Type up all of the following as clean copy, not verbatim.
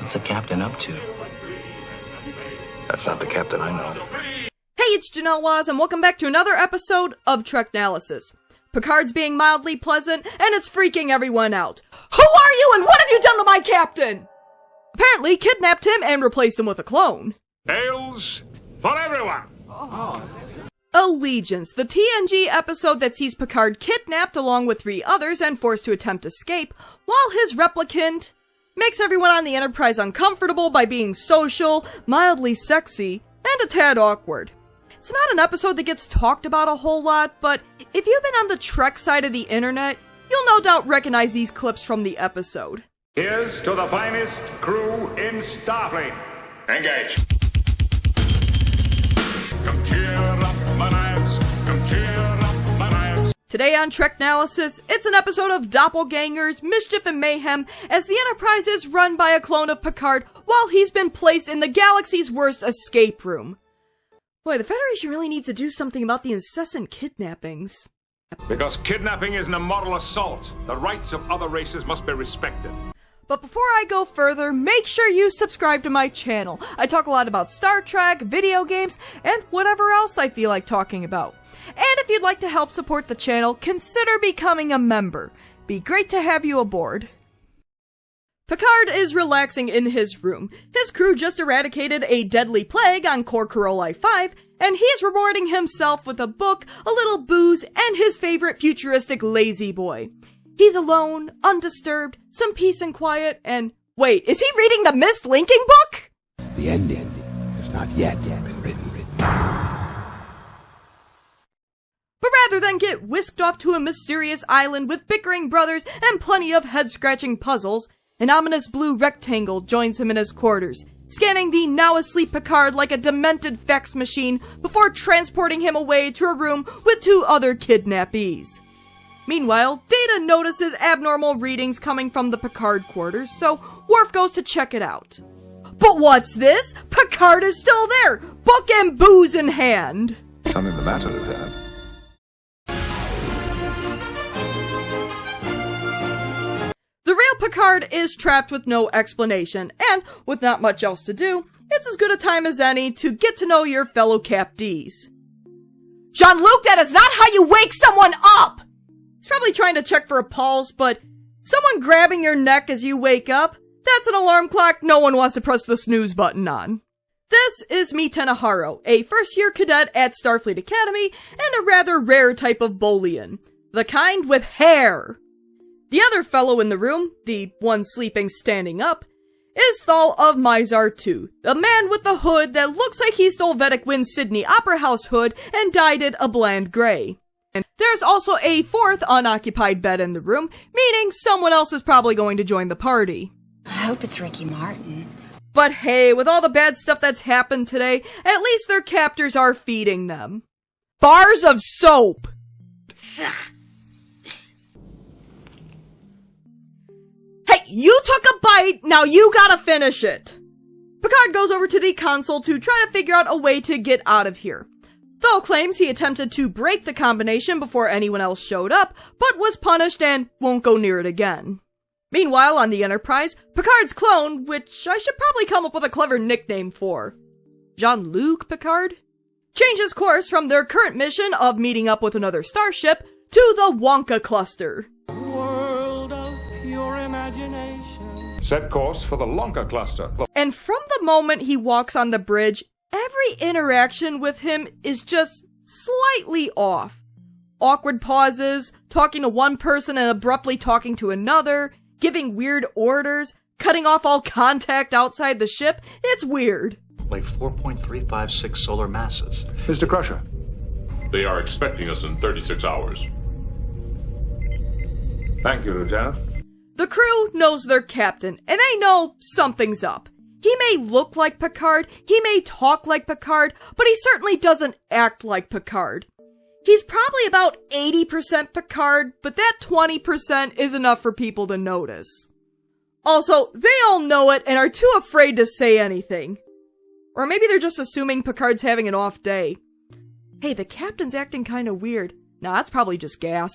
What's the captain up to? That's not the captain I know. Hey, it's Janelle Waz, and welcome back to another episode of Treknalysis. Picard's being mildly pleasant, and it's freaking everyone out. Who are you, and what have you done to my captain? Apparently kidnapped him and replaced him with a clone. Hails for everyone! Allegiance, the TNG episode that sees Picard kidnapped along with 3 others and forced to attempt escape, while his replicant makes everyone on the Enterprise uncomfortable by being social, mildly sexy, and a tad awkward. It's not an episode that gets talked about a whole lot, but if you've been on the Trek side of the internet, you'll no doubt recognize these clips from the episode. Here's to the finest crew in STARFLEET. Engage. Come cheer up my knives. Come cheer up my knives. Today on Treknalysis, it's an episode of Doppelgangers, Mischief and Mayhem, as the Enterprise is run by a clone of Picard while he's been placed in the galaxy's worst escape room. Boy, the Federation really needs to do something about the incessant kidnappings. Because kidnapping isn't a model assault. The rights of other races must be respected. But before I go further, make sure you subscribe to my channel. I talk a lot about Star Trek, video games, and whatever else I feel like talking about. And if you'd like to help support the channel, consider becoming a member. Be great to have you aboard. Picard is relaxing in his room. His crew just eradicated a deadly plague on Core Corolli 5, and he's rewarding himself with a book, a little booze, and his favorite futuristic lazy boy. He's alone, undisturbed, some peace and quiet, and wait, is he reading the Mist Linking book? The ending has not yet been written. But rather than get whisked off to a mysterious island with bickering brothers and plenty of head-scratching puzzles, an ominous blue rectangle joins him in his quarters, scanning the now-asleep Picard like a demented fax machine before transporting him away to a room with 2 other kidnappees. Meanwhile, Data notices abnormal readings coming from the Picard quarters, so Worf goes to check it out. But what's this? Picard is still there, book and booze in hand! Something the matter, Lieutenant? The real Picard is trapped with no explanation, and with not much else to do, it's as good a time as any to get to know your fellow capdees. Jean-Luc, that is not how you wake someone up! He's probably trying to check for a pulse, but someone grabbing your neck as you wake up, that's an alarm clock no one wants to press the snooze button on. This is Mita Naharo, a first-year cadet at Starfleet Academy, and a rather rare type of Bolian. The kind with hair. The other fellow in the room, the one sleeping standing up, is Thal of Mizar II, a man with the hood that looks like he stole Vedic Wind's Sydney Opera House hood and dyed it a bland gray. And there's also a 4th unoccupied bed in the room, meaning someone else is probably going to join the party. I hope it's Ricky Martin. But hey, with all the bad stuff that's happened today, at least their captors are feeding them. Bars of soap! Hey, you took a bite, now you gotta finish it! Picard goes over to the console to try to figure out a way to get out of here. Thal claims he attempted to break the combination before anyone else showed up, but was punished and won't go near it again. Meanwhile, on the Enterprise, Picard's clone, which I should probably come up with a clever nickname for, Jean-Luc Picard, changes course from their current mission of meeting up with another starship to the Wonka cluster. World of pure imagination. Set course for the Lonka cluster. And from the moment he walks on the bridge, every interaction with him is just slightly off. Awkward pauses, talking to one person and abruptly talking to another, giving weird orders, cutting off all contact outside the ship. It's weird. Like 4.356 solar masses. Mr. Crusher. They are expecting us in 36 hours. Thank you, Lieutenant. The crew knows their captain, and they know something's up. He may look like Picard, he may talk like Picard, but he certainly doesn't act like Picard. He's probably about 80% Picard, but that 20% is enough for people to notice. Also, they all know it and are too afraid to say anything. Or maybe they're just assuming Picard's having an off day. Hey, the captain's acting kinda weird. Nah, that's probably just gas.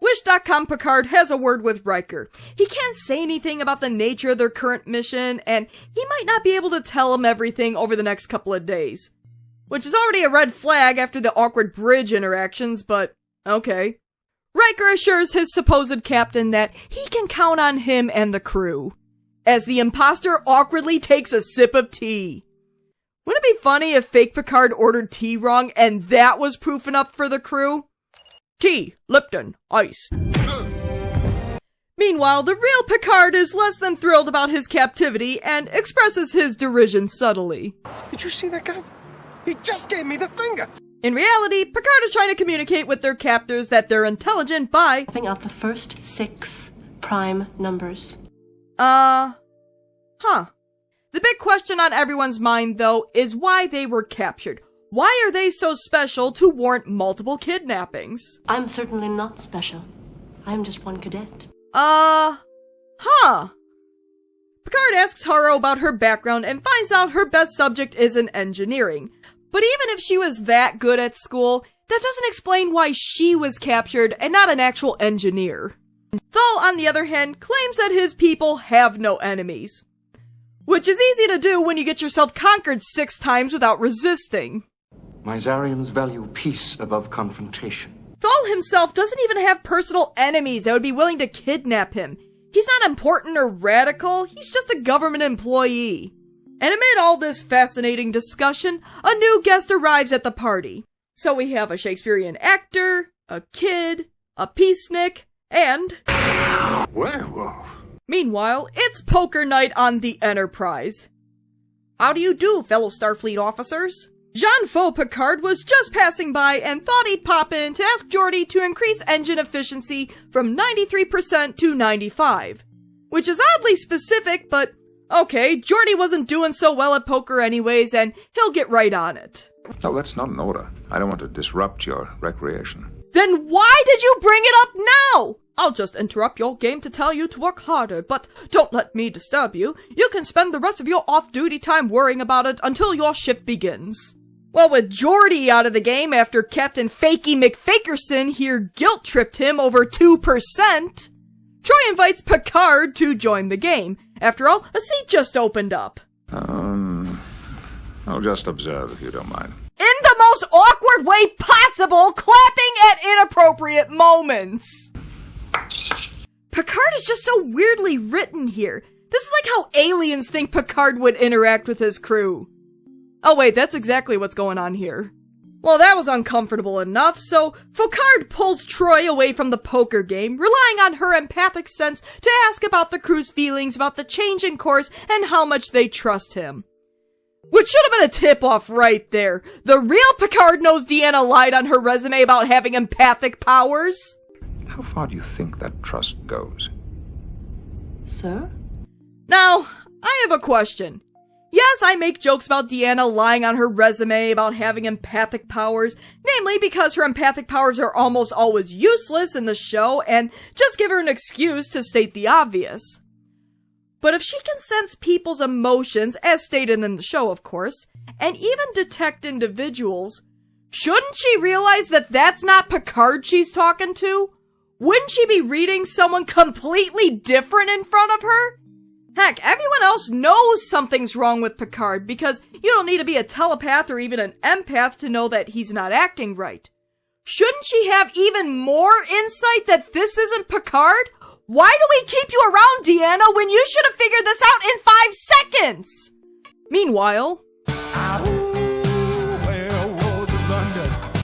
Wish.com Picard has a word with Riker. He can't say anything about the nature of their current mission, and he might not be able to tell him everything over the next couple of days. Which is already a red flag after the awkward bridge interactions, but okay. Riker assures his supposed captain that he can count on him and the crew, as the imposter awkwardly takes a sip of tea. Wouldn't it be funny if fake Picard ordered tea wrong and that was proof enough for the crew? Tea, Lipton, ice. Meanwhile, the real Picard is less than thrilled about his captivity and expresses his derision subtly. Did you see that guy? He just gave me the finger! In reality, Picard is trying to communicate with their captors that they're intelligent by Picking out the first 6 prime numbers. The big question on everyone's mind, though, is why they were captured. Why are they so special to warrant multiple kidnappings? I'm certainly not special. I'm just one cadet. Picard asks Harrow about her background and finds out her best subject is in engineering. But even if she was that good at school, that doesn't explain why she was captured and not an actual engineer. Thal, on the other hand, claims that his people have no enemies. Which is easy to do when you get yourself conquered 6 times without resisting. My Zarians value peace above confrontation. Thal himself doesn't even have personal enemies that would be willing to kidnap him. He's not important or radical, he's just a government employee. And amid all this fascinating discussion, a new guest arrives at the party. So we have a Shakespearean actor, a kid, a peacenik, and... Werewolf. Meanwhile, it's poker night on the Enterprise. How do you do, fellow Starfleet officers? Jean-Faux Picard was just passing by and thought he'd pop in to ask Geordi to increase engine efficiency from 93% to 95%. Which is oddly specific, but okay, Geordi wasn't doing so well at poker anyways, and he'll get right on it. No, that's not an order. I don't want to disrupt your recreation. Then why did you bring it up now? I'll just interrupt your game to tell you to work harder, but don't let me disturb you. You can spend the rest of your off-duty time worrying about it until your shift begins. Well, with Geordi out of the game after Captain Fakey McFakerson here guilt-tripped him over 2%, Troy invites Picard to join the game. After all, a seat just opened up. I'll just observe if you don't mind. In the most awkward way possible, clapping at inappropriate moments. Picard is just so weirdly written here. This is like how aliens think Picard would interact with his crew. Oh wait, that's exactly what's going on here. Well, that was uncomfortable enough, so Picard pulls Troy away from the poker game, relying on her empathic sense to ask about the crew's feelings about the change in course and how much they trust him. Which should have been a tip-off right there. The real Picard knows Deanna lied on her resume about having empathic powers. How far do you think that trust goes? Sir? Now, I have a question. Yes, I make jokes about Deanna lying on her resume about having empathic powers, namely because her empathic powers are almost always useless in the show, and just give her an excuse to state the obvious. But if she can sense people's emotions, as stated in the show, of course, and even detect individuals, shouldn't she realize that that's not Picard she's talking to? Wouldn't she be reading someone completely different in front of her? Heck, everyone else knows something's wrong with Picard because you don't need to be a telepath or even an empath to know that he's not acting right. Shouldn't she have even more insight that this isn't Picard? Why do we keep you around, Deanna, when you should have figured this out in 5 seconds? Meanwhile,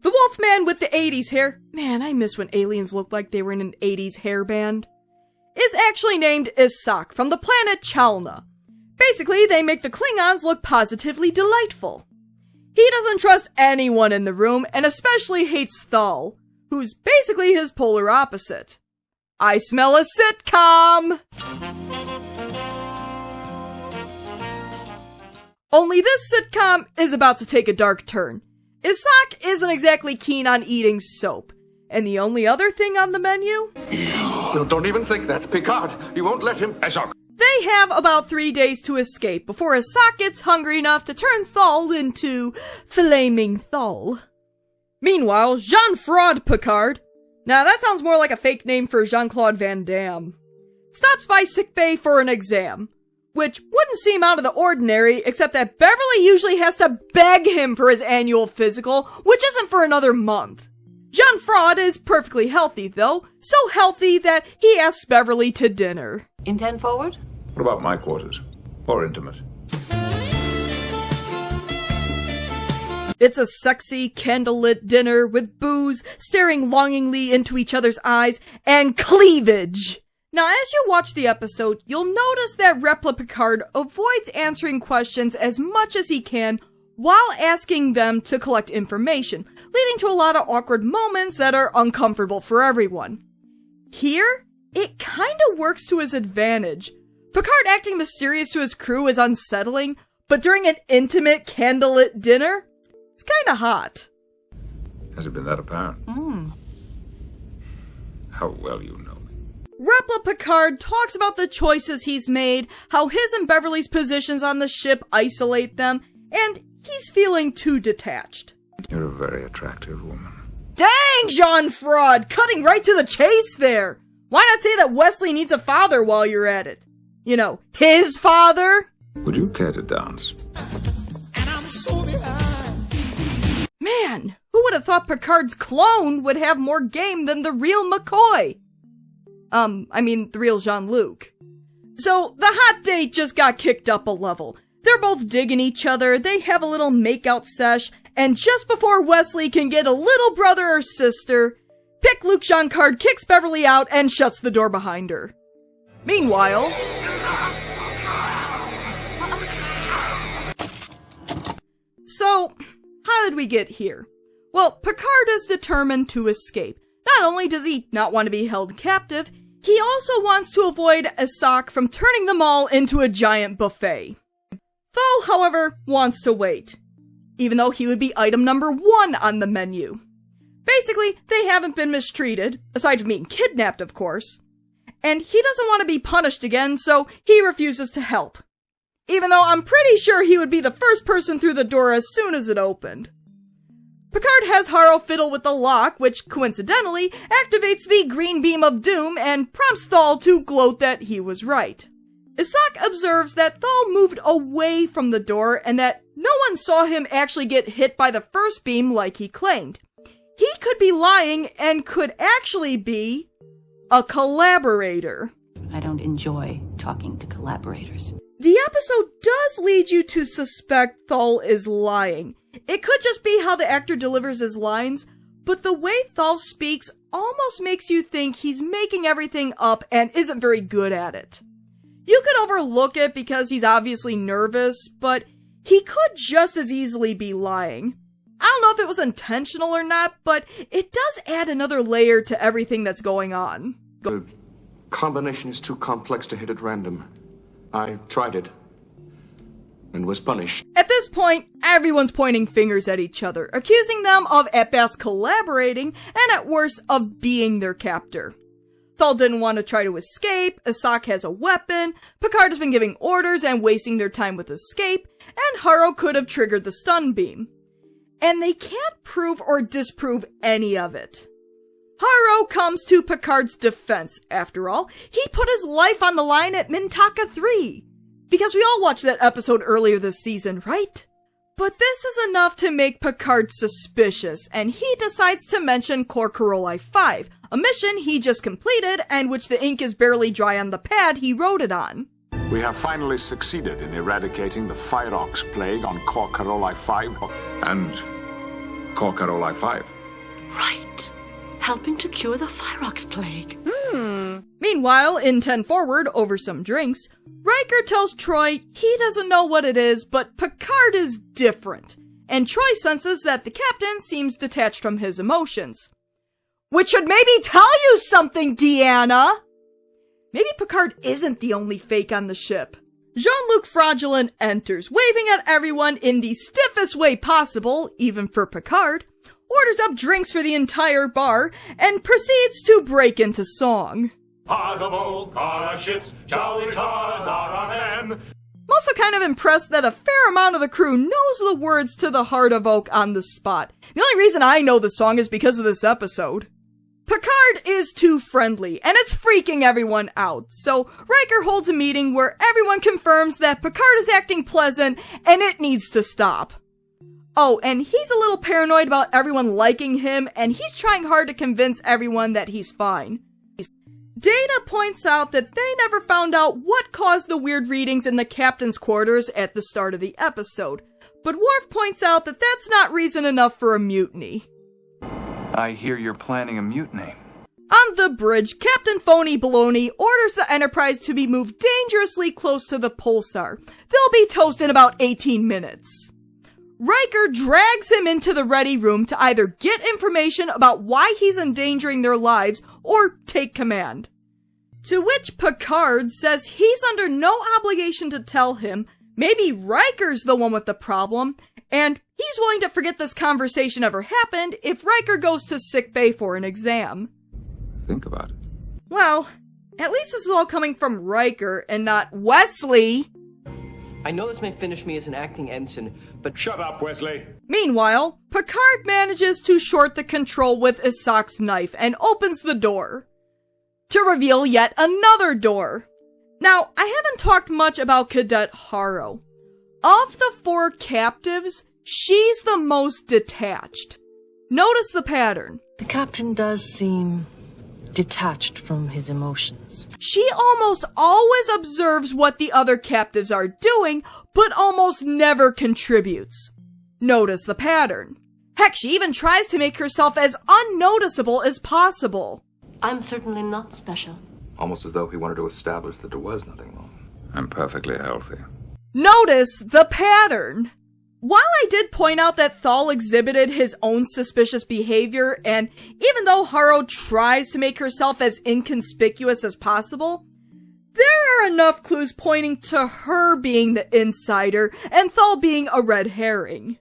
the Wolfman with the 80s hair, man, I miss when aliens looked like they were in an 80s hairband, is actually named Isak from the planet Chalna. Basically, they make the Klingons look positively delightful. He doesn't trust anyone in the room, and especially hates Thal, who's basically his polar opposite. I smell a sitcom! Only this sitcom is about to take a dark turn. Isak isn't exactly keen on eating soap. And the only other thing on the menu? No, don't even think that. Picard, you won't let him... Isak! They have about 3 days to escape before Isak gets hungry enough to turn Thal into flaming Thal. Meanwhile, Jean-Fraud Picard, Now that sounds more like a fake name for Jean-Claude Van Damme. Stops by sickbay for an exam, which wouldn't seem out of the ordinary, except that Beverly usually has to beg him for his annual physical, which isn't for another month. Jean Fraud is perfectly healthy, though, so healthy that he asks Beverly to dinner. Intent forward? What about my quarters? Or intimate? It's a sexy, candlelit dinner with booze, staring longingly into each other's eyes, and cleavage! Now, as you watch the episode, you'll notice that Repla Picard avoids answering questions as much as he can while asking them to collect information, leading to a lot of awkward moments that are uncomfortable for everyone. Here, it kinda works to his advantage. Picard acting mysterious to his crew is unsettling, but during an intimate, candlelit dinner, it's kinda hot. Has it been that apparent? How well you know me. Repla Picard talks about the choices he's made, how his and Beverly's positions on the ship isolate them, and he's feeling too detached. You're a very attractive woman. Dang, Jean Fraud! Cutting right to the chase there! Why not say that Wesley needs a father while you're at it? You know, his father? Would you care to dance? Man, who would have thought Picard's clone would have more game than the real McCoy? The real Jean-Luc. So, the hot date just got kicked up a level. They're both digging each other, they have a little makeout sesh, and just before Wesley can get a little brother or sister, Luke Jean-Card kicks Beverly out and shuts the door behind her. Meanwhile... So, how did we get here? Well, Picard is determined to escape. Not only does he not want to be held captive, he also wants to avoid Isaac from turning them all into a giant buffet. Thal, however, wants to wait, even though he would be item number 1 on the menu. Basically, they haven't been mistreated, aside from being kidnapped, of course. And he doesn't want to be punished again, so he refuses to help. Even though I'm pretty sure he would be the first person through the door as soon as it opened. Picard has Harrow fiddle with the lock, which coincidentally activates the green beam of doom and prompts Thal to gloat that he was right. Isaac observes that Thal moved away from the door and that no one saw him actually get hit by the first beam like he claimed. He could be lying and could actually be a collaborator. I don't enjoy talking to collaborators. The episode does lead you to suspect Thal is lying. It could just be how the actor delivers his lines, but the way Thal speaks almost makes you think he's making everything up and isn't very good at it. You could overlook it because he's obviously nervous, but he could just as easily be lying. I don't know if it was intentional or not, but it does add another layer to everything that's going on. The combination is too complex to hit at random. I tried it and was punished. At this point, everyone's pointing fingers at each other, accusing them of at best collaborating and at worst of being their captor. Thal didn't want to try to escape, Isaac has a weapon, Picard has been giving orders and wasting their time with escape, and Harrow could have triggered the stun beam. And they can't prove or disprove any of it. Harrow comes to Picard's defense, after all. He put his life on the line at Mintaka 3. Because we all watched that episode earlier this season, right? But this is enough to make Picard suspicious, and he decides to mention Korkorolai 5, a mission he just completed and which the ink is barely dry on the pad he wrote it on. We have finally succeeded in eradicating the Fyrox plague on Korkorolai 5. And Korkorolai 5. Right. Helping to cure the Fyrox plague. Meanwhile, in 10 Forward, over some drinks, Riker tells Troy he doesn't know what it is, but Picard is different. And Troy senses that the captain seems detached from his emotions. Which should maybe tell you something, Deanna! Maybe Picard isn't the only fake on the ship. Jean-Luc Fraudulent enters, waving at everyone in the stiffest way possible, even for Picard, orders up drinks for the entire bar, and proceeds to break into song. Heart of oak are our ships, jolly tars are our men. I'm also kind of impressed that a fair amount of the crew knows the words to the Heart of Oak on the spot. The only reason I know the song is because of this episode. Picard is too friendly, and it's freaking everyone out, so Riker holds a meeting where everyone confirms that Picard is acting pleasant, and it needs to stop. Oh, and he's a little paranoid about everyone liking him, and he's trying hard to convince everyone that he's fine. Data points out that they never found out what caused the weird readings in the captain's quarters at the start of the episode, but Worf points out that that's not reason enough for a mutiny. I hear you're planning a mutiny. On the bridge, Captain Phony Baloney orders the Enterprise to be moved dangerously close to the pulsar. They'll be toast in about 18 minutes. Riker drags him into the ready room to either get information about why he's endangering their lives or take command. To which Picard says he's under no obligation to tell him, maybe Riker's the one with the problem, and he's willing to forget this conversation ever happened if Riker goes to sickbay for an exam. Think about it. Well, at least this is all coming from Riker and not Wesley. I know this may finish me as an acting ensign, but... Shut up, Wesley! Meanwhile, Picard manages to short the control with Isak's knife and opens the door, to reveal yet another door. Now, I haven't talked much about Cadet Harrow. Of the 4 captives, she's the most detached. Notice the pattern. The captain does seem detached from his emotions. She almost always observes what the other captives are doing, but almost never contributes. Notice the pattern. Heck, she even tries to make herself as unnoticeable as possible. I'm certainly not special. Almost as though he wanted to establish that there was nothing wrong. I'm perfectly healthy. Notice the pattern. While I did point out that Thal exhibited his own suspicious behavior, and even though Harrow tries to make herself as inconspicuous as possible, there are enough clues pointing to her being the insider and Thal being a red herring.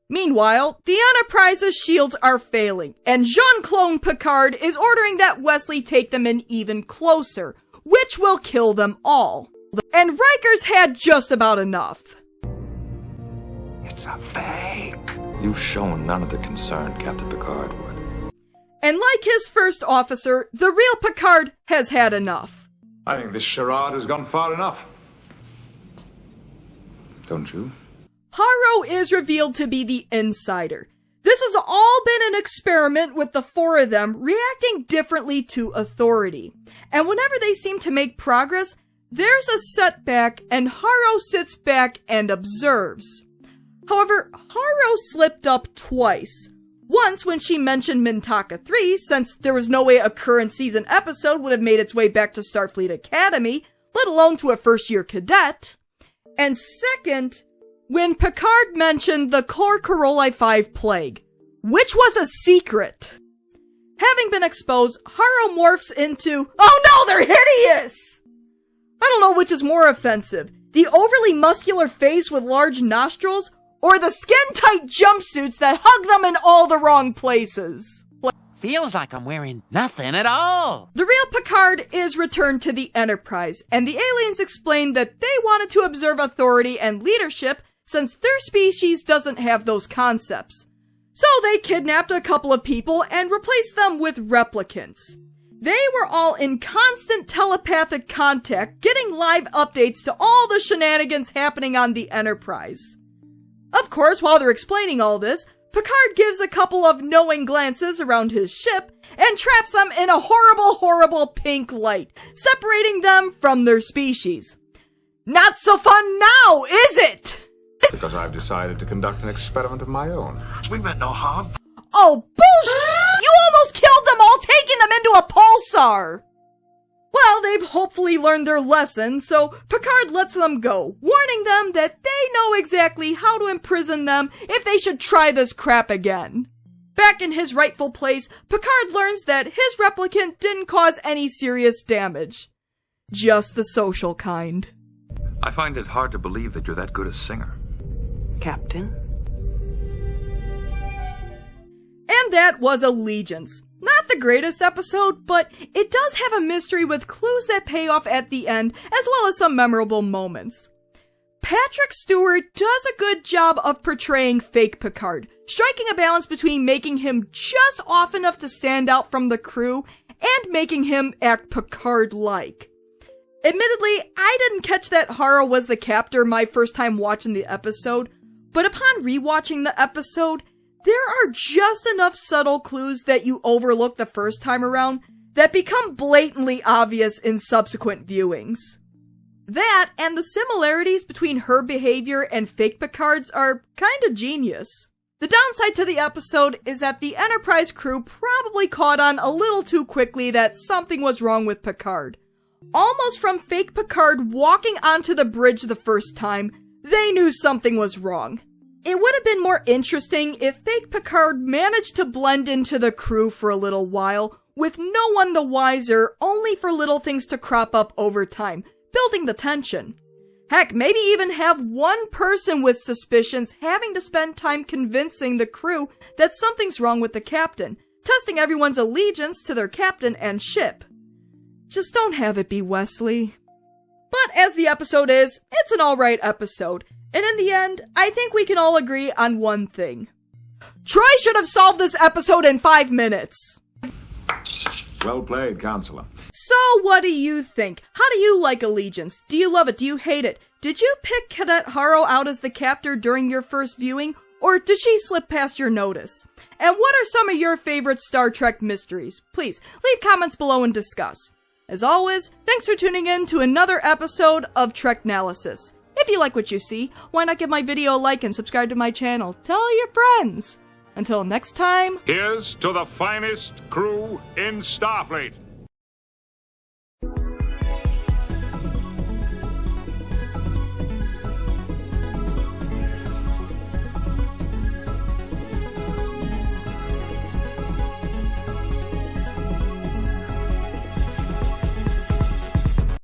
Meanwhile, the Enterprise's shields are failing, and Jean-Claude Picard is ordering that Wesley take them in even closer, which will kill them all. And Riker's had just about enough. It's a fake! You've shown none of the concern Captain Picard would. And like his first officer, the real Picard has had enough. I think this charade has gone far enough. Don't you? Harrow is revealed to be the insider. This has all been an experiment with the 4 of them reacting differently to authority. And whenever they seem to make progress, there's a setback and Harrow sits back and observes. However, Harrow slipped up twice. Once when she mentioned Mintaka 3, since there was no way a current season episode would have made its way back to Starfleet Academy, let alone to a first-year cadet. And second, when Picard mentioned the Cor Caroli 5 plague, which was a secret. Having been exposed, Harrow morphs into, oh no, they're hideous! I don't know which is more offensive, the overly muscular face with large nostrils, or the skin-tight jumpsuits that hug them in all the wrong places. Feels like I'm wearing nothing at all. The real Picard is returned to the Enterprise, and the aliens explain that they wanted to observe authority and leadership since their species doesn't have those concepts. So they kidnapped a couple of people and replaced them with replicants. They were all in constant telepathic contact, getting live updates to all the shenanigans happening on the Enterprise. Of course, while they're explaining all this, Picard gives a couple of knowing glances around his ship and traps them in a horrible, horrible pink light, separating them from their species. Not so fun now, is it? Because I've decided to conduct an experiment of my own. We meant no harm. Oh, bullshit! You almost killed them all, taking them into a pulsar! Well, they've hopefully learned their lesson, so Picard lets them go, warning them that they know exactly how to imprison them if they should try this crap again. Back in his rightful place, Picard learns that his replicant didn't cause any serious damage. Just the social kind. I find it hard to believe that you're that good a singer. Captain? And that was Allegiance. Not the greatest episode, but it does have a mystery with clues that pay off at the end, as well as some memorable moments. Patrick Stewart does a good job of portraying fake Picard, striking a balance between making him just off enough to stand out from the crew and making him act Picard-like. Admittedly, I didn't catch that Harrow was the captor my first time watching the episode, but upon rewatching the episode, there are just enough subtle clues that you overlook the first time around that become blatantly obvious in subsequent viewings. That, and the similarities between her behavior and fake Picard's are kinda genius. The downside to the episode is that the Enterprise crew probably caught on a little too quickly that something was wrong with Picard. Almost from fake Picard walking onto the bridge the first time, they knew something was wrong. It would have been more interesting if fake Picard managed to blend into the crew for a little while, with no one the wiser, only for little things to crop up over time, building the tension. Heck, maybe even have one person with suspicions having to spend time convincing the crew that something's wrong with the captain, testing everyone's allegiance to their captain and ship. Just don't have it be Wesley. But as the episode is, it's an alright episode, and in the end, I think we can all agree on one thing. Troy should have solved this episode in 5 minutes! Well played, Counselor. So, what do you think? How do you like Allegiance? Do you love it? Do you hate it? Did you pick Cadet Harrow out as the captor during your first viewing? Or did she slip past your notice? And what are some of your favorite Star Trek mysteries? Please, leave comments below and discuss. As always, thanks for tuning in to another episode of Treknalysis. If you like what you see, why not give my video a like and subscribe to my channel? Tell your friends. Until next time, Here's to the finest crew in Starfleet.